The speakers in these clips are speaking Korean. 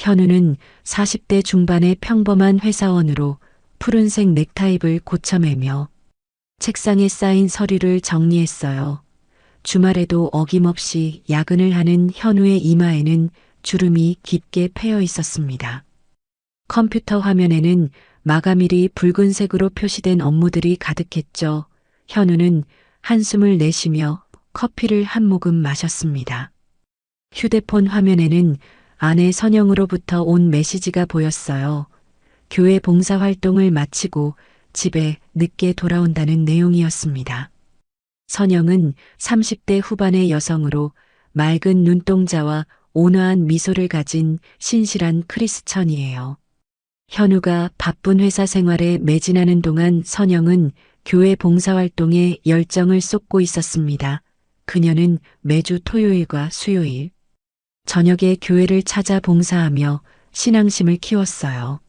현우는 40대 중반의 평범한 회사원으로 푸른색 넥타이를 고쳐매며 책상에 쌓인 서류를 정리했어요. 주말에도 어김없이 야근을 하는 현우의 이마에는 주름이 깊게 패여 있었습니다. 컴퓨터 화면에는 마감일이 붉은색으로 표시된 업무들이 가득했죠. 현우는 한숨을 내쉬며 커피를 한 모금 마셨습니다. 휴대폰 화면에는 아내 선영으로부터 온 메시지가 보였어요. 교회 봉사활동을 마치고 집에 늦게 돌아온다는 내용이었습니다. 선영은 30대 후반의 여성으로 맑은 눈동자와 온화한 미소를 가진 신실한 크리스천이에요. 현우가 바쁜 회사 생활에 매진하는 동안 선영은 교회 봉사활동에 열정을 쏟고 있었습니다. 그녀는 매주 토요일과 수요일, 저녁에 교회를 찾아 봉사하며 신앙심을 키웠어요.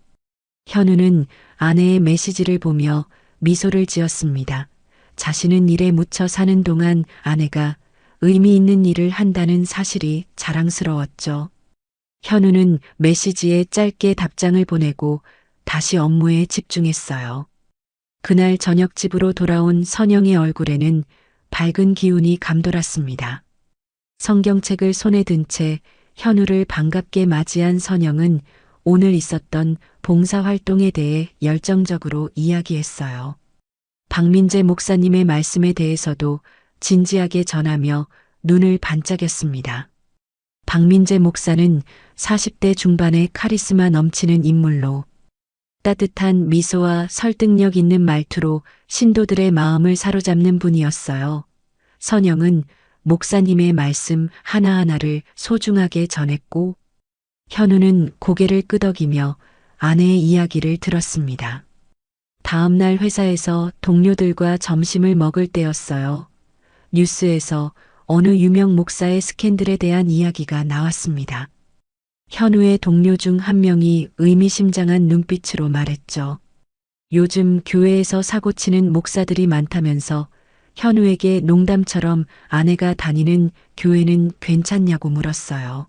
현우는 아내의 메시지를 보며 미소를 지었습니다. 자신은 일에 묻혀 사는 동안 아내가 의미 있는 일을 한다는 사실이 자랑스러웠죠. 현우는 메시지에 짧게 답장을 보내고 다시 업무에 집중했어요. 그날 저녁 집으로 돌아온 선영의 얼굴에는 밝은 기운이 감돌았습니다. 성경책을 손에 든 채 현우를 반갑게 맞이한 선영은 오늘 있었던 봉사활동에 대해 열정적으로 이야기했어요. 박민재 목사님의 말씀에 대해서도 진지하게 전하며 눈을 반짝였습니다. 박민재 목사는 40대 중반의 카리스마 넘치는 인물로 따뜻한 미소와 설득력 있는 말투로 신도들의 마음을 사로잡는 분이었어요. 선영은 목사님의 말씀 하나하나를 소중하게 전했고 현우는 고개를 끄덕이며 아내의 이야기를 들었습니다. 다음 날 회사에서 동료들과 점심을 먹을 때였어요. 뉴스에서 어느 유명 목사의 스캔들에 대한 이야기가 나왔습니다. 현우의 동료 중 한 명이 의미심장한 눈빛으로 말했죠. 요즘 교회에서 사고치는 목사들이 많다면서 현우에게 농담처럼 아내가 다니는 교회는 괜찮냐고 물었어요.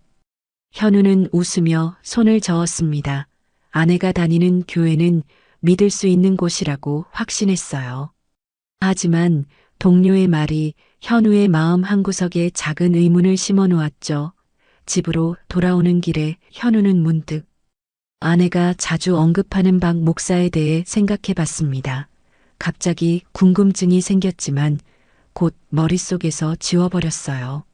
현우는 웃으며 손을 저었습니다. 아내가 다니는 교회는 믿을 수 있는 곳이라고 확신했어요. 하지만 동료의 말이 현우의 마음 한구석에 작은 의문을 심어 놓았죠. 집으로 돌아오는 길에 현우는 문득 아내가 자주 언급하는 박 목사에 대해 생각해 봤습니다. 갑자기 궁금증이 생겼지만 곧 머릿속에서 지워버렸어요.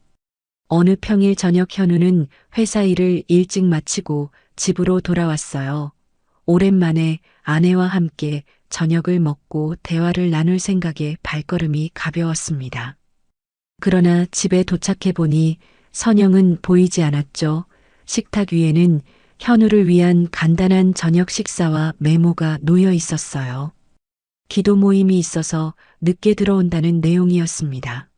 어느 평일 저녁 현우는 회사 일을 일찍 마치고 집으로 돌아왔어요. 오랜만에 아내와 함께 저녁을 먹고 대화를 나눌 생각에 발걸음이 가벼웠습니다. 그러나 집에 도착해 보니 선영은 보이지 않았죠. 식탁 위에는 현우를 위한 간단한 저녁 식사와 메모가 놓여 있었어요. 기도 모임이 있어서 늦게 들어온다는 내용이었습니다.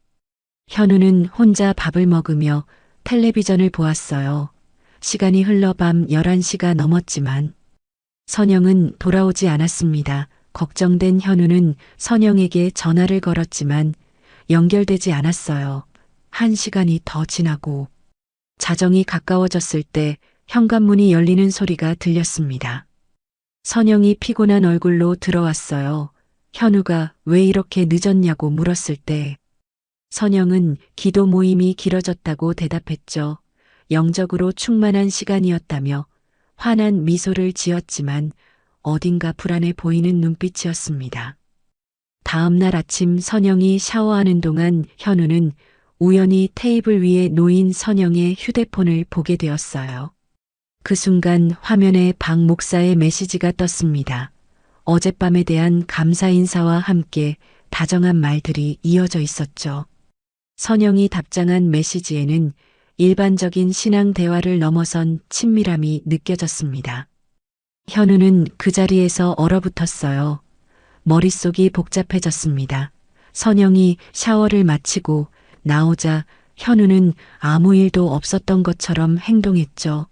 현우는 혼자 밥을 먹으며 텔레비전을 보았어요. 시간이 흘러 밤 11시가 넘었지만 선영은 돌아오지 않았습니다. 걱정된 현우는 선영에게 전화를 걸었지만 연결되지 않았어요. 1시간이 더 지나고 자정이 가까워졌을 때 현관문이 열리는 소리가 들렸습니다. 선영이 피곤한 얼굴로 들어왔어요. 현우가 왜 이렇게 늦었냐고 물었을 때 선영은 기도 모임이 길어졌다고 대답했죠. 영적으로 충만한 시간이었다며 환한 미소를 지었지만 어딘가 불안해 보이는 눈빛이었습니다. 다음 날 아침 선영이 샤워하는 동안 현우는 우연히 테이블 위에 놓인 선영의 휴대폰을 보게 되었어요. 그 순간 화면에 박 목사의 메시지가 떴습니다. 어젯밤에 대한 감사 인사와 함께 다정한 말들이 이어져 있었죠. 선영이 답장한 메시지에는 일반적인 신앙 대화를 넘어선 친밀함이 느껴졌습니다. 현우는 그 자리에서 얼어붙었어요. 머릿속이 복잡해졌습니다. 선영이 샤워를 마치고 나오자 현우는 아무 일도 없었던 것처럼 행동했죠.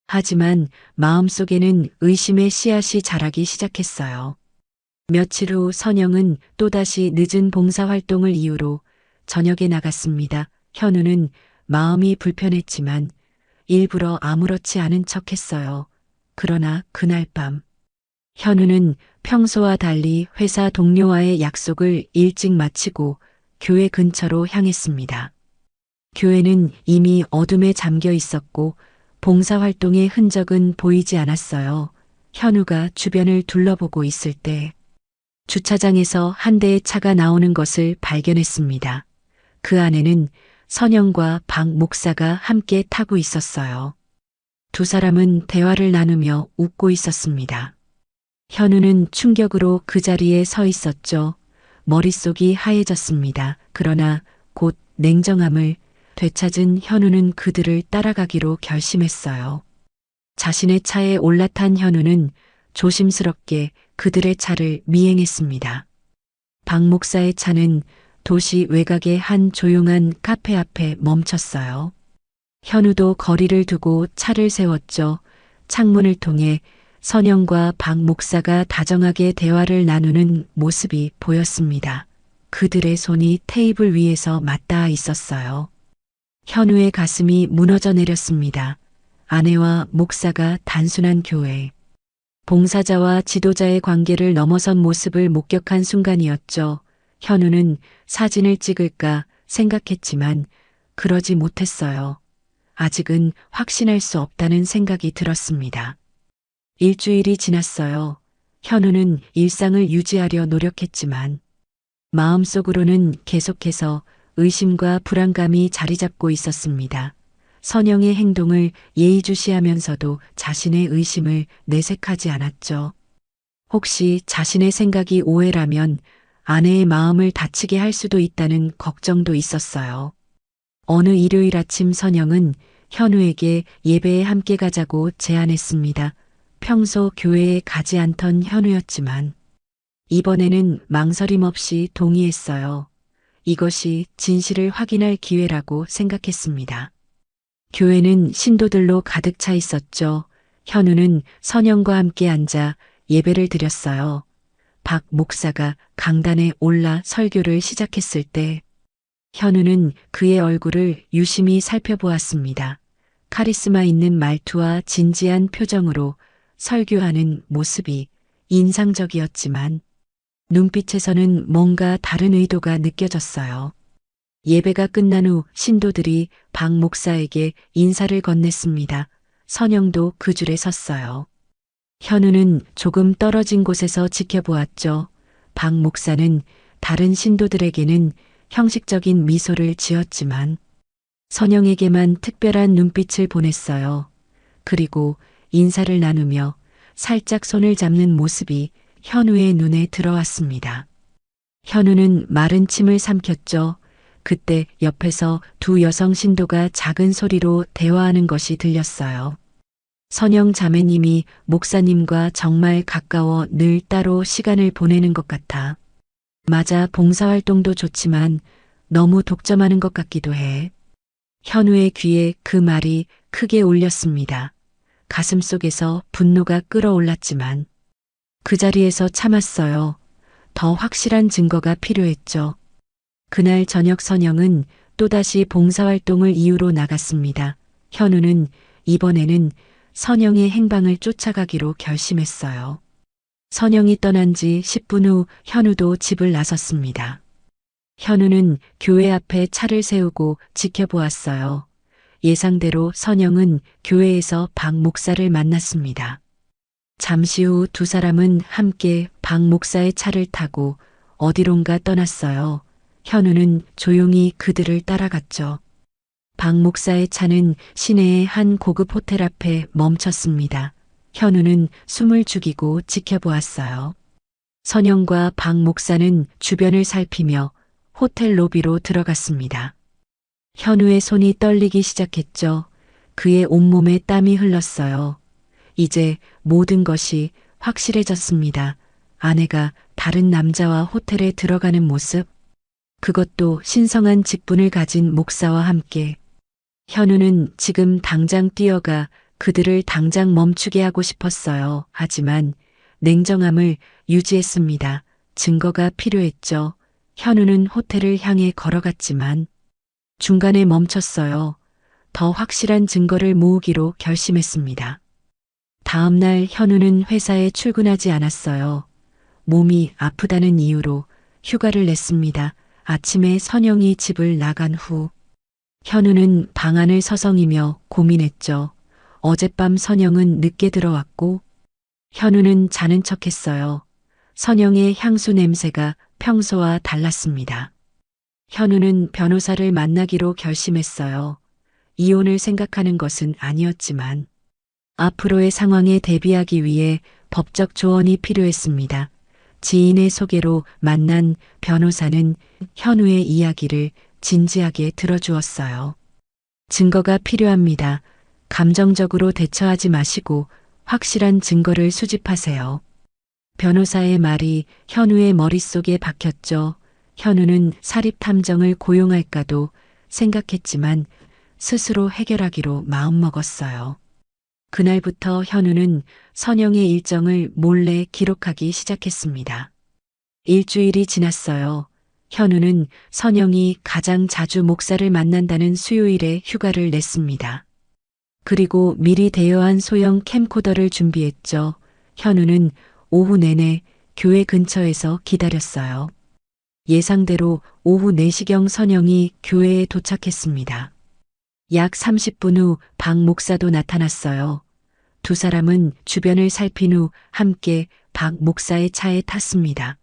하지만 마음속에는 의심의 씨앗이 자라기 시작했어요. 며칠 후 선영은 또다시 늦은 봉사활동을 이유로 저녁에 나갔습니다. 현우는 마음이 불편했지만 일부러 아무렇지 않은 척 했어요. 그러나 그날 밤, 현우는 평소와 달리 회사 동료와의 약속을 일찍 마치고 교회 근처로 향했습니다. 교회는 이미 어둠에 잠겨 있었고 봉사활동의 흔적은 보이지 않았어요. 현우가 주변을 둘러보고 있을 때 주차장에서 한 대의 차가 나오는 것을 발견했습니다. 그 안에는 선영과 박 목사가 함께 타고 있었어요. 두 사람은 대화를 나누며 웃고 있었습니다. 현우는 충격으로 그 자리에 서 있었죠. 머릿속이 하얘졌습니다. 그러나 곧 냉정함을 되찾은 현우는 그들을 따라가기로 결심했어요. 자신의 차에 올라탄 현우는 조심스럽게 그들의 차를 미행했습니다. 박 목사의 차는 도시 외곽의 한 조용한 카페 앞에 멈췄어요. 현우도 거리를 두고 차를 세웠죠. 창문을 통해 선영과 박 목사가 다정하게 대화를 나누는 모습이 보였습니다. 그들의 손이 테이블 위에서 맞닿아 있었어요. 현우의 가슴이 무너져 내렸습니다. 아내와 목사가 단순한 교회, 봉사자와 지도자의 관계를 넘어선 모습을 목격한 순간이었죠. 현우는 사진을 찍을까 생각했지만 그러지 못했어요. 아직은 확신할 수 없다는 생각이 들었습니다. 일주일이 지났어요. 현우는 일상을 유지하려 노력했지만 마음속으로는 계속해서 의심과 불안감이 자리 잡고 있었습니다. 선영의 행동을 예의주시하면서도 자신의 의심을 내색하지 않았죠. 혹시 자신의 생각이 오해라면 아내의 마음을 다치게 할 수도 있다는 걱정도 있었어요. 어느 일요일 아침 선영은 현우에게 예배에 함께 가자고 제안했습니다. 평소 교회에 가지 않던 현우였지만 이번에는 망설임 없이 동의했어요. 이것이 진실을 확인할 기회라고 생각했습니다. 교회는 신도들로 가득 차 있었죠. 현우는 선영과 함께 앉아 예배를 드렸어요. 박 목사가 강단에 올라 설교를 시작했을 때 현우는 그의 얼굴을 유심히 살펴보았습니다. 카리스마 있는 말투와 진지한 표정으로 설교하는 모습이 인상적이었지만 눈빛에서는 뭔가 다른 의도가 느껴졌어요. 예배가 끝난 후 신도들이 박 목사에게 인사를 건넸습니다. 선영도 그 줄에 섰어요. 현우는 조금 떨어진 곳에서 지켜보았죠. 박 목사는 다른 신도들에게는 형식적인 미소를 지었지만 선영에게만 특별한 눈빛을 보냈어요. 그리고 인사를 나누며 살짝 손을 잡는 모습이 현우의 눈에 들어왔습니다. 현우는 마른 침을 삼켰죠. 그때 옆에서 두 여성 신도가 작은 소리로 대화하는 것이 들렸어요. 선영 자매님이 목사님과 정말 가까워 늘 따로 시간을 보내는 것 같아. 맞아, 봉사활동도 좋지만 너무 독점하는 것 같기도 해. 현우의 귀에 그 말이 크게 울렸습니다. 가슴속에서 분노가 끌어올랐지만 그 자리에서 참았어요. 더 확실한 증거가 필요했죠. 그날 저녁 선영은 또다시 봉사활동을 이유로 나갔습니다. 현우는 이번에는 선영의 행방을 쫓아가기로 결심했어요. 선영이 떠난 지 10분 후 현우도 집을 나섰습니다. 현우는 교회 앞에 차를 세우고 지켜보았어요. 예상대로 선영은 교회에서 박 목사를 만났습니다. 잠시 후 두 사람은 함께 박 목사의 차를 타고 어디론가 떠났어요. 현우는 조용히 그들을 따라갔죠. 박 목사의 차는 시내의 한 고급 호텔 앞에 멈췄습니다. 현우는 숨을 죽이고 지켜보았어요. 선영과 박 목사는 주변을 살피며 호텔 로비로 들어갔습니다. 현우의 손이 떨리기 시작했죠. 그의 온몸에 땀이 흘렀어요. 이제 모든 것이 확실해졌습니다. 아내가 다른 남자와 호텔에 들어가는 모습, 그것도 신성한 직분을 가진 목사와 함께. 현우는 지금 당장 뛰어가 그들을 당장 멈추게 하고 싶었어요. 하지만 냉정함을 유지했습니다. 증거가 필요했죠. 현우는 호텔을 향해 걸어갔지만 중간에 멈췄어요. 더 확실한 증거를 모으기로 결심했습니다. 다음 날 현우는 회사에 출근하지 않았어요. 몸이 아프다는 이유로 휴가를 냈습니다. 아침에 선영이 집을 나간 후 현우는 방 안을 서성이며 고민했죠. 어젯밤 선영은 늦게 들어왔고 현우는 자는 척했어요. 선영의 향수 냄새가 평소와 달랐습니다. 현우는 변호사를 만나기로 결심했어요. 이혼을 생각하는 것은 아니었지만 앞으로의 상황에 대비하기 위해 법적 조언이 필요했습니다. 지인의 소개로 만난 변호사는 현우의 이야기를 진지하게 들어주었어요. 증거가 필요합니다. 감정적으로 대처하지 마시고 확실한 증거를 수집하세요. 변호사의 말이 현우의 머릿속에 박혔죠. 현우는 사립탐정을 고용할까도 생각했지만 스스로 해결하기로 마음먹었어요. 그날부터 현우는 선영의 일정을 몰래 기록하기 시작했습니다. 일주일이 지났어요. 현우는 선영이 가장 자주 목사를 만난다는 수요일에 휴가를 냈습니다. 그리고 미리 대여한 소형 캠코더를 준비했죠. 현우는 오후 내내 교회 근처에서 기다렸어요. 예상대로 오후 4시경 선영이 교회에 도착했습니다. 약 30분 후 박 목사도 나타났어요. 두 사람은 주변을 살핀 후 함께 박 목사의 차에 탔습니다.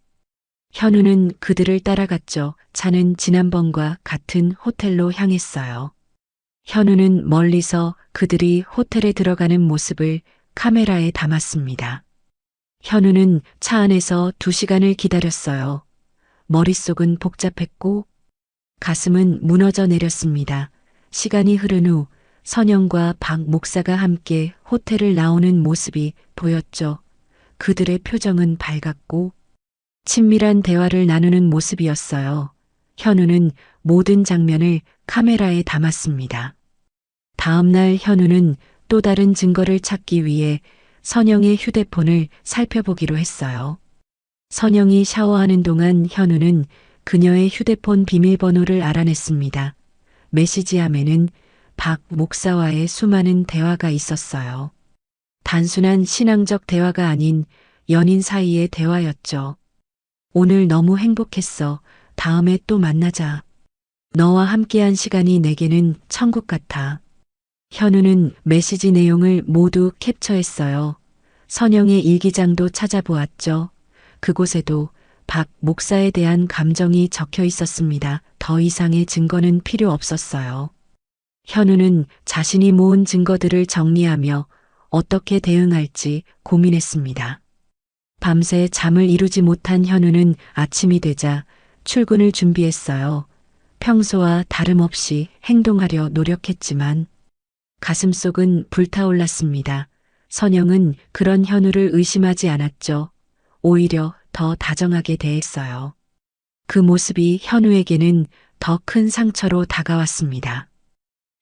현우는 그들을 따라갔죠. 차는 지난번과 같은 호텔로 향했어요. 현우는 멀리서 그들이 호텔에 들어가는 모습을 카메라에 담았습니다. 현우는 차 안에서 2시간을 기다렸어요. 머릿속은 복잡했고 가슴은 무너져 내렸습니다. 시간이 흐른 후 선영과 박 목사가 함께 호텔을 나오는 모습이 보였죠. 그들의 표정은 밝았고 친밀한 대화를 나누는 모습이었어요. 현우는 모든 장면을 카메라에 담았습니다. 다음 날 현우는 또 다른 증거를 찾기 위해 선영의 휴대폰을 살펴보기로 했어요. 선영이 샤워하는 동안 현우는 그녀의 휴대폰 비밀번호를 알아냈습니다. 메시지함에는 박 목사와의 수많은 대화가 있었어요. 단순한 신앙적 대화가 아닌 연인 사이의 대화였죠. 오늘 너무 행복했어. 다음에 또 만나자. 너와 함께한 시간이 내게는 천국 같아. 현우는 메시지 내용을 모두 캡처했어요. 선영의 일기장도 찾아보았죠. 그곳에도 박 목사에 대한 감정이 적혀 있었습니다. 더 이상의 증거는 필요 없었어요. 현우는 자신이 모은 증거들을 정리하며 어떻게 대응할지 고민했습니다. 밤새 잠을 이루지 못한 현우는 아침이 되자 출근을 준비했어요. 평소와 다름없이 행동하려 노력했지만 가슴속은 불타올랐습니다. 선영은 그런 현우를 의심하지 않았죠. 오히려 더 다정하게 대했어요. 그 모습이 현우에게는 더 큰 상처로 다가왔습니다.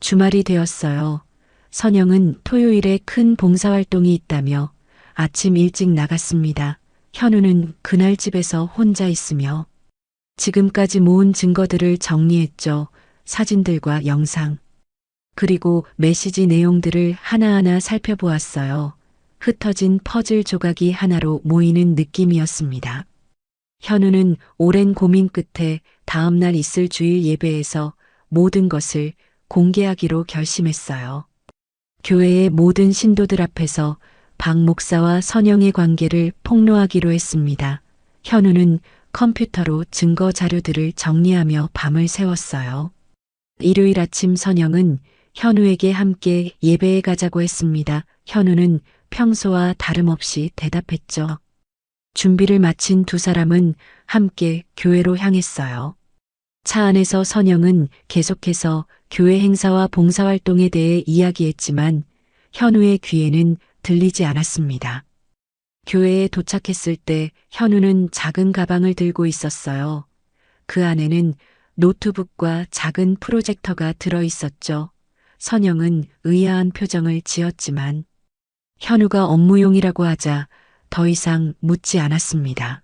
주말이 되었어요. 선영은 토요일에 큰 봉사활동이 있다며 아침 일찍 나갔습니다. 현우는 그날 집에서 혼자 있으며 지금까지 모은 증거들을 정리했죠. 사진들과 영상. 그리고 메시지 내용들을 하나하나 살펴보았어요. 흩어진 퍼즐 조각이 하나로 모이는 느낌이었습니다. 현우는 오랜 고민 끝에 다음 날 있을 주일 예배에서 모든 것을 공개하기로 결심했어요. 교회의 모든 신도들 앞에서 박 목사와 선영의 관계를 폭로하기로 했습니다. 현우는 컴퓨터로 증거 자료들을 정리하며 밤을 새웠어요. 일요일 아침 선영은 현우에게 함께 예배에 가자고 했습니다. 현우는 평소와 다름없이 대답했죠. 준비를 마친 두 사람은 함께 교회로 향했어요. 차 안에서 선영은 계속해서 교회 행사와 봉사활동에 대해 이야기했지만 현우의 귀에는 들리지 않았습니다. 교회에 도착했을 때 현우는 작은 가방을 들고 있었어요. 그 안에는 노트북과 작은 프로젝터가 들어 있었죠. 선영은 의아한 표정을 지었지만 현우가 업무용이라고 하자 더 이상 묻지 않았습니다.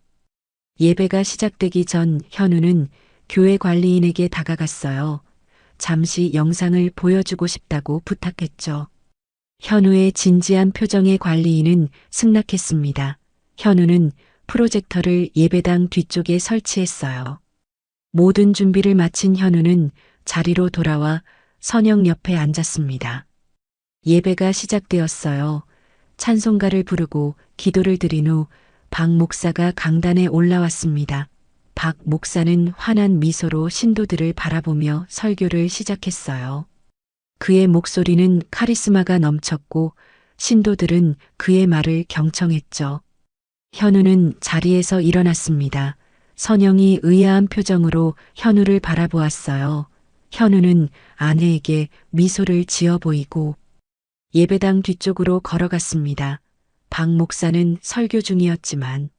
예배가 시작되기 전 현우는 교회 관리인에게 다가갔어요. 잠시 영상을 보여주고 싶다고 부탁했죠. 현우의 진지한 표정에 관리인은 승낙했습니다. 현우는 프로젝터를 예배당 뒤쪽에 설치했어요. 모든 준비를 마친 현우는 자리로 돌아와 선영 옆에 앉았습니다. 예배가 시작되었어요. 찬송가를 부르고 기도를 드린 후 박 목사가 강단에 올라왔습니다. 박 목사는 환한 미소로 신도들을 바라보며 설교를 시작했어요. 그의 목소리는 카리스마가 넘쳤고 신도들은 그의 말을 경청했죠. 현우는 자리에서 일어났습니다. 선영이 의아한 표정으로 현우를 바라보았어요. 현우는 아내에게 미소를 지어 보이고 예배당 뒤쪽으로 걸어갔습니다. 박 목사는 설교 중이었지만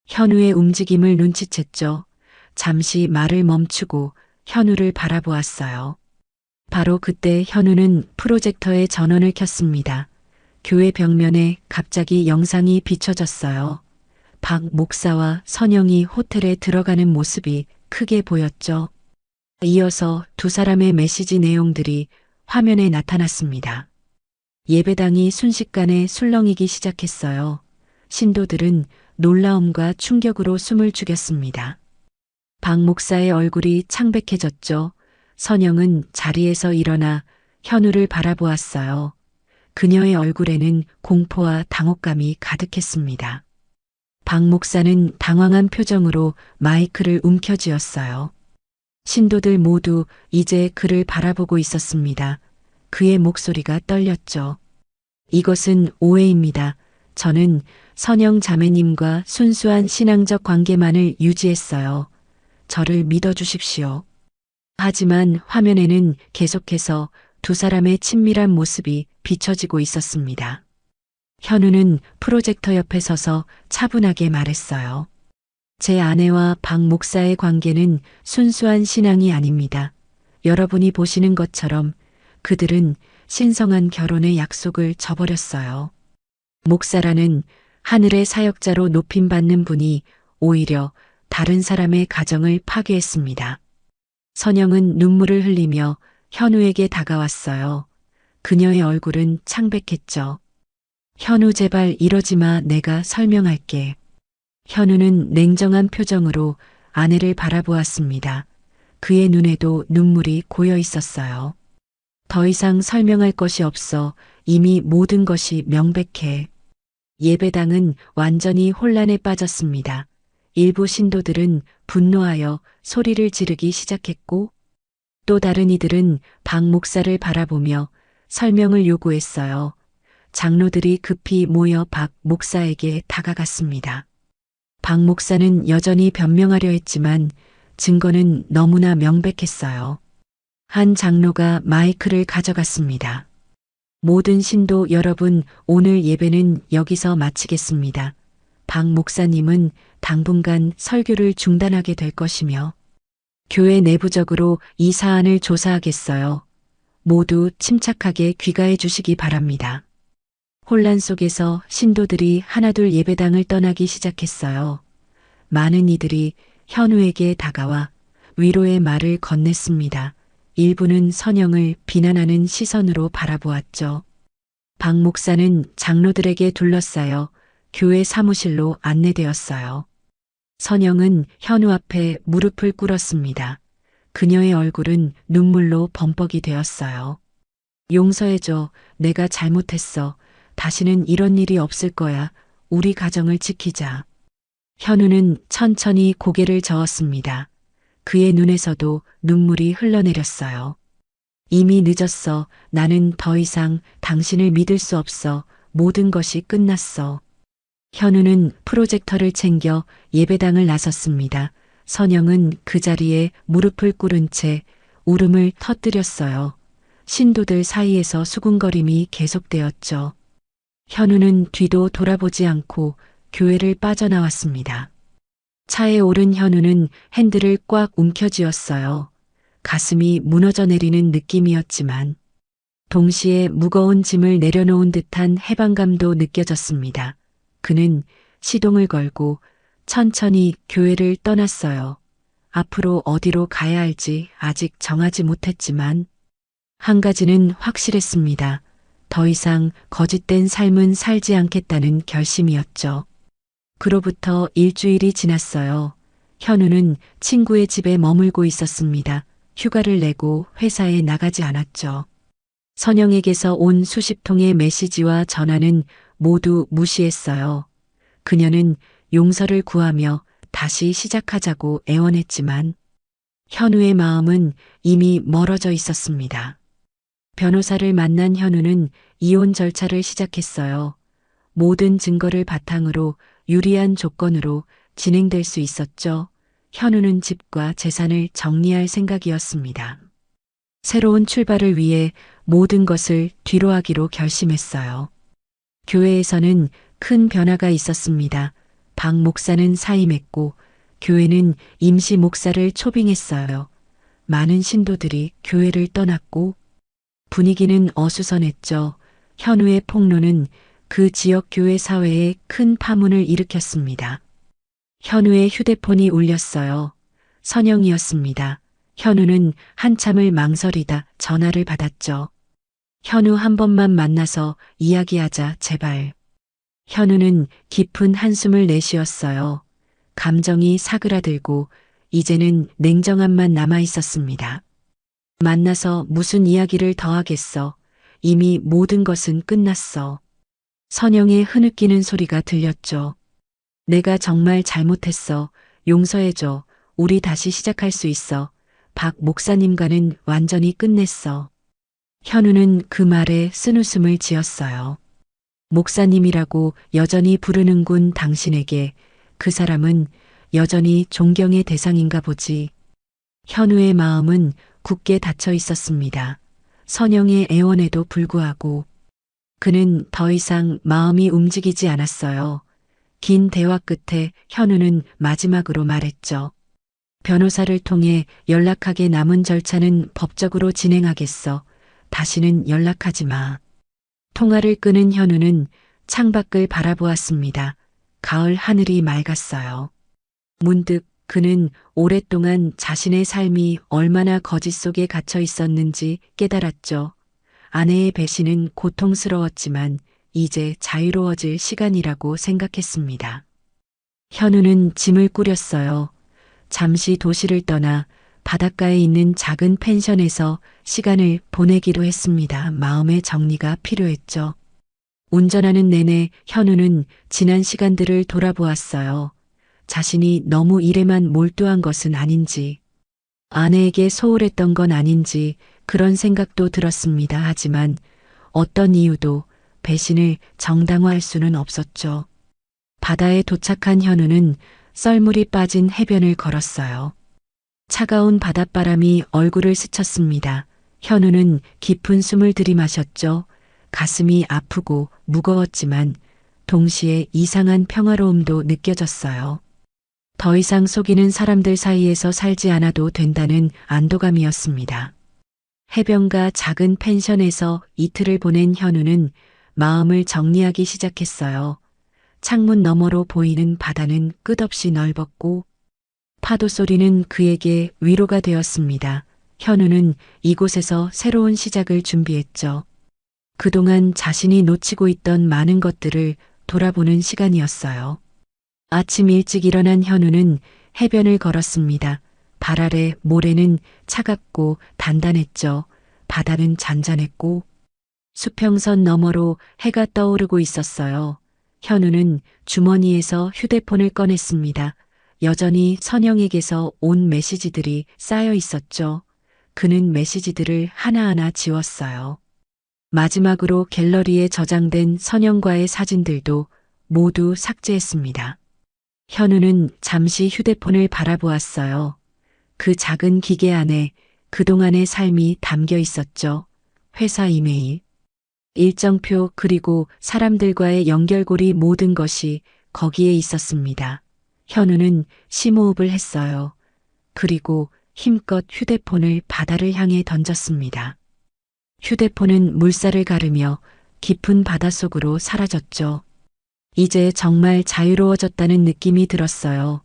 현우의 움직임을 눈치챘죠. 잠시 말을 멈추고 현우를 바라보았어요. 바로 그때 현우는 프로젝터의 전원을 켰습니다. 교회 벽면에 갑자기 영상이 비춰졌어요. 박 목사와 선영이 호텔에 들어가는 모습이 크게 보였죠. 이어서 두 사람의 메시지 내용들이 화면에 나타났습니다. 예배당이 순식간에 술렁이기 시작했어요. 신도들은 놀라움과 충격으로 숨을 죽였습니다. 박 목사의 얼굴이 창백해졌죠. 선영은 자리에서 일어나 현우를 바라보았어요. 그녀의 얼굴에는 공포와 당혹감이 가득했습니다. 박 목사는 당황한 표정으로 마이크를 움켜쥐었어요. 신도들 모두 이제 그를 바라보고 있었습니다. 그의 목소리가 떨렸죠. 이것은 오해입니다. 저는 선영 자매님과 순수한 신앙적 관계만을 유지했어요. 저를 믿어주십시오. 하지만 화면에는 계속해서 두 사람의 친밀한 모습이 비춰지고 있었습니다. 현우는 프로젝터 옆에 서서 차분하게 말했어요. 제 아내와 박 목사의 관계는 순수한 신앙이 아닙니다. 여러분이 보시는 것처럼 그들은 신성한 결혼의 약속을 저버렸어요. 목사라는 하늘의 사역자로 높임받는 분이 오히려 다른 사람의 가정을 파괴했습니다. 선영은 눈물을 흘리며 현우에게 다가왔어요. 그녀의 얼굴은 창백했죠. 현우 제발 이러지 마, 내가 설명할게. 현우는 냉정한 표정으로 아내를 바라보았습니다. 그의 눈에도 눈물이 고여 있었어요. 더 이상 설명할 것이 없어. 이미 모든 것이 명백해. 예배당은 완전히 혼란에 빠졌습니다. 일부 신도들은 분노하여 소리를 지르기 시작했고 또 다른 이들은 박 목사를 바라보며 설명을 요구했어요. 장로들이 급히 모여 박 목사에게 다가갔습니다. 박 목사는 여전히 변명하려 했지만 증거는 너무나 명백했어요. 한 장로가 마이크를 가져갔습니다. 모든 신도 여러분, 오늘 예배는 여기서 마치겠습니다. 박 목사님은 당분간 설교를 중단하게 될 것이며 교회 내부적으로 이 사안을 조사하겠어요. 모두 침착하게 귀가해 주시기 바랍니다. 혼란 속에서 신도들이 하나둘 예배당을 떠나기 시작했어요. 많은 이들이 현우에게 다가와 위로의 말을 건넸습니다. 일부는 선영을 비난하는 시선으로 바라보았죠. 박 목사는 장로들에게 둘러싸여 교회 사무실로 안내되었어요. 선영은 현우 앞에 무릎을 꿇었습니다. 그녀의 얼굴은 눈물로 범벅이 되었어요. 용서해줘. 내가 잘못했어. 다시는 이런 일이 없을 거야. 우리 가정을 지키자. 현우는 천천히 고개를 저었습니다. 그의 눈에서도 눈물이 흘러내렸어요. 이미 늦었어. 나는 더 이상 당신을 믿을 수 없어. 모든 것이 끝났어. 현우는 프로젝터를 챙겨 예배당을 나섰습니다. 선영은 그 자리에 무릎을 꿇은 채 울음을 터뜨렸어요. 신도들 사이에서 수군거림이 계속되었죠. 현우는 뒤도 돌아보지 않고 교회를 빠져나왔습니다. 차에 오른 현우는 핸들을 꽉 움켜쥐었어요. 가슴이 무너져 내리는 느낌이었지만 동시에 무거운 짐을 내려놓은 듯한 해방감도 느껴졌습니다. 그는 시동을 걸고 천천히 교회를 떠났어요. 앞으로 어디로 가야 할지 아직 정하지 못했지만 한 가지는 확실했습니다. 더 이상 거짓된 삶은 살지 않겠다는 결심이었죠. 그로부터 일주일이 지났어요. 현우는 친구의 집에 머물고 있었습니다. 휴가를 내고 회사에 나가지 않았죠. 선영에게서 온 수십 통의 메시지와 전화는 모두 무시했어요. 그녀는 용서를 구하며 다시 시작하자고 애원했지만 현우의 마음은 이미 멀어져 있었습니다. 변호사를 만난 현우는 이혼 절차를 시작했어요. 모든 증거를 바탕으로 유리한 조건으로 진행될 수 있었죠. 현우는 집과 재산을 정리할 생각이었습니다. 새로운 출발을 위해 모든 것을 뒤로하기로 결심했어요. 교회에서는 큰 변화가 있었습니다. 박 목사는 사임했고 교회는 임시 목사를 초빙했어요. 많은 신도들이 교회를 떠났고 분위기는 어수선했죠. 현우의 폭로는 그 지역 교회 사회에 큰 파문을 일으켰습니다. 현우의 휴대폰이 울렸어요. 선영이었습니다. 현우는 한참을 망설이다 전화를 받았죠. 현우 한 번만 만나서 이야기하자 제발. 현우는 깊은 한숨을 내쉬었어요. 감정이 사그라들고 이제는 냉정함만 남아 있었습니다. 만나서 무슨 이야기를 더 하겠어. 이미 모든 것은 끝났어. 선영의 흐느끼는 소리가 들렸죠. 내가 정말 잘못했어. 용서해줘. 우리 다시 시작할 수 있어. 박 목사님과는 완전히 끝냈어. 현우는 그 말에 쓴웃음을 지었어요. 목사님이라고 여전히 부르는군 당신에게. 그 사람은 여전히 존경의 대상인가 보지. 현우의 마음은 굳게 닫혀 있었습니다. 선영의 애원에도 불구하고 그는 더 이상 마음이 움직이지 않았어요. 긴 대화 끝에 현우는 마지막으로 말했죠. 변호사를 통해 연락하게 남은 절차는 법적으로 진행하겠어. 다시는 연락하지 마. 통화를 끊은 현우는 창밖을 바라보았습니다. 가을 하늘이 맑았어요. 문득 그는 오랫동안 자신의 삶이 얼마나 거짓 속에 갇혀 있었는지 깨달았죠. 아내의 배신은 고통스러웠지만 이제 자유로워질 시간이라고 생각했습니다. 현우는 짐을 꾸렸어요. 잠시 도시를 떠나 바닷가에 있는 작은 펜션에서 시간을 보내기로 했습니다. 마음의 정리가 필요했죠. 운전하는 내내 현우는 지난 시간들을 돌아보았어요. 자신이 너무 일에만 몰두한 것은 아닌지, 아내에게 소홀했던 건 아닌지 그런 생각도 들었습니다. 하지만 어떤 이유도 배신을 정당화할 수는 없었죠. 바다에 도착한 현우는 썰물이 빠진 해변을 걸었어요. 차가운 바닷바람이 얼굴을 스쳤습니다. 현우는 깊은 숨을 들이마셨죠. 가슴이 아프고 무거웠지만 동시에 이상한 평화로움도 느껴졌어요. 더 이상 속이는 사람들 사이에서 살지 않아도 된다는 안도감이었습니다. 해변가 작은 펜션에서 이틀을 보낸 현우는 마음을 정리하기 시작했어요. 창문 너머로 보이는 바다는 끝없이 넓었고 파도 소리는 그에게 위로가 되었습니다. 현우는 이곳에서 새로운 시작을 준비했죠. 그동안 자신이 놓치고 있던 많은 것들을 돌아보는 시간이었어요. 아침 일찍 일어난 현우는 해변을 걸었습니다. 발 아래 모래는 차갑고 단단했죠. 바다는 잔잔했고 수평선 너머로 해가 떠오르고 있었어요. 현우는 주머니에서 휴대폰을 꺼냈습니다. 여전히 선영에게서 온 메시지들이 쌓여 있었죠. 그는 메시지들을 하나하나 지웠어요. 마지막으로 갤러리에 저장된 선영과의 사진들도 모두 삭제했습니다. 현우는 잠시 휴대폰을 바라보았어요. 그 작은 기계 안에 그동안의 삶이 담겨 있었죠. 회사 이메일, 일정표 그리고 사람들과의 연결고리 모든 것이 거기에 있었습니다. 현우는 심호흡을 했어요. 그리고 힘껏 휴대폰을 바다를 향해 던졌습니다. 휴대폰은 물살을 가르며 깊은 바닷속으로 사라졌죠. 이제 정말 자유로워졌다는 느낌이 들었어요.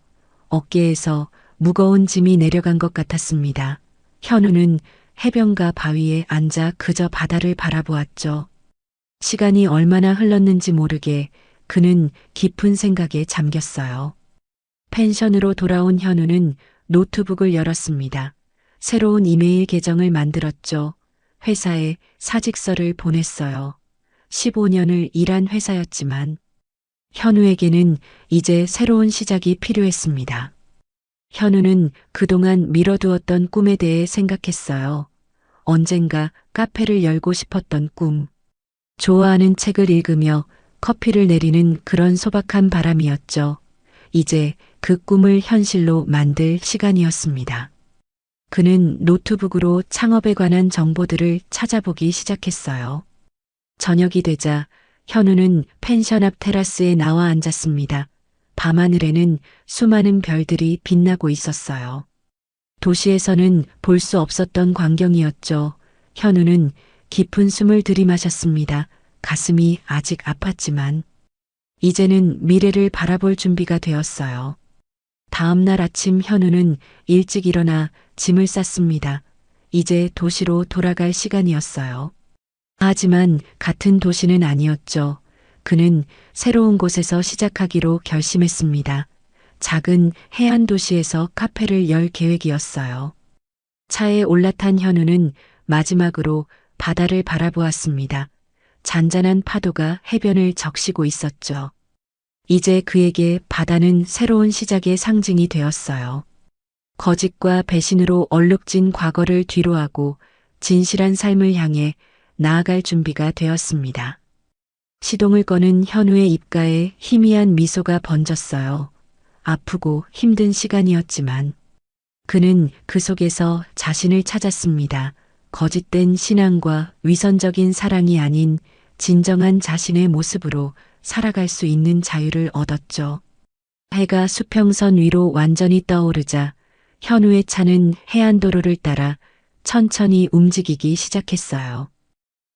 어깨에서 무거운 짐이 내려간 것 같았습니다. 현우는 해변가 바위에 앉아 그저 바다를 바라보았죠. 시간이 얼마나 흘렀는지 모르게 그는 깊은 생각에 잠겼어요. 펜션으로 돌아온 현우는 노트북을 열었습니다. 새로운 이메일 계정을 만들었죠. 회사에 사직서를 보냈어요. 15년을 일한 회사였지만 현우에게는 이제 새로운 시작이 필요했습니다. 현우는 그동안 미뤄두었던 꿈에 대해 생각했어요. 언젠가 카페를 열고 싶었던 꿈. 좋아하는 책을 읽으며 커피를 내리는 그런 소박한 바람이었죠. 이제 그 꿈을 현실로 만들 시간이었습니다. 그는 노트북으로 창업에 관한 정보들을 찾아보기 시작했어요. 저녁이 되자 현우는 펜션 앞 테라스에 나와 앉았습니다. 밤하늘에는 수많은 별들이 빛나고 있었어요. 도시에서는 볼 수 없었던 광경이었죠. 현우는 깊은 숨을 들이마셨습니다. 가슴이 아직 아팠지만 이제는 미래를 바라볼 준비가 되었어요. 다음 날 아침 현우는 일찍 일어나 짐을 쌌습니다. 이제 도시로 돌아갈 시간이었어요. 하지만 같은 도시는 아니었죠. 그는 새로운 곳에서 시작하기로 결심했습니다. 작은 해안 도시에서 카페를 열 계획이었어요. 차에 올라탄 현우는 마지막으로 바다를 바라보았습니다. 잔잔한 파도가 해변을 적시고 있었죠. 이제 그에게 바다는 새로운 시작의 상징이 되었어요. 거짓과 배신으로 얼룩진 과거를 뒤로하고 진실한 삶을 향해 나아갈 준비가 되었습니다. 시동을 거는 현우의 입가에 희미한 미소가 번졌어요. 아프고 힘든 시간이었지만 그는 그 속에서 자신을 찾았습니다. 거짓된 신앙과 위선적인 사랑이 아닌 진정한 자신의 모습으로 살아갈 수 있는 자유를 얻었죠. 해가 수평선 위로 완전히 떠오르자 현우의 차는 해안도로를 따라 천천히 움직이기 시작했어요.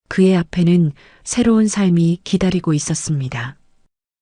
그의 앞에는 새로운 삶이 기다리고 있었습니다.